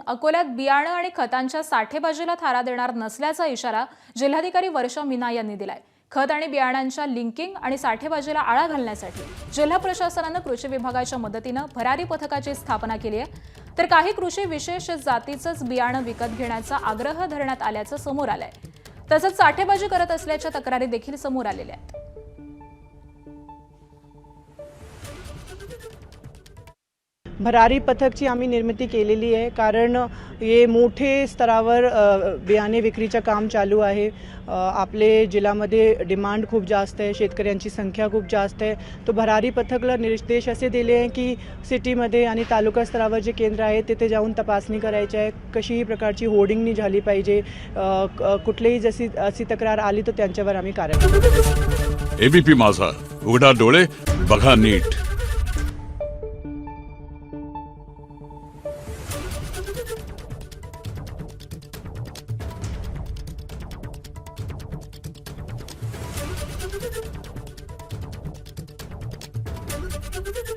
अकोल्यात बियाणं आणि खतांच्या साठेबाजीला थारा देणार नसल्याचा इशारा जिल्हाधिकारी वर्षा मीना यांनी दिलाय। खत आणि बियाणांच्या लिंकिंग आणि साठेबाजीला आळा घालण्यासाठी जिल्हा प्रशासनाने कृषी विभागाच्या मदतीने भरारी पथकाची स्थापना केली आहे। तर काही कृषी विशेष जातीचंच बियाणं विकत घेण्याचा आग्रह धरण्यात आल्याचं समोर आलंय। तसंच साठेबाजी करत असल्याच्या तक्रारी देखील समोर आलेल्या आहेत। भरारी पथकची आम्ही निर्मिती केलेली आहे, कारण हे मोठे स्तरावर बियाणे विक्रीचं काम चालू आहे। आपले जिल्ह्यामध्ये डिमांड खूप जास्त आहे, शेतकऱ्यांची संख्या खूप जास्त आहे। तो भरारी पथकला निर्देश असे दिले आहे की सिटीमध्ये आणि तालुका स्तरावर जे केंद्र आहे तिथे जाऊन तपासणी करायची आहे, कशीही प्रकारची होर्डिंग नाही झाली पाहिजे। कुठलीही जशी अशी तक्रार आली तर त्यांच्यावर आम्ही कारवाई करू। एबीपी माझा, उघडा डोळे बघा नीट। Thank you.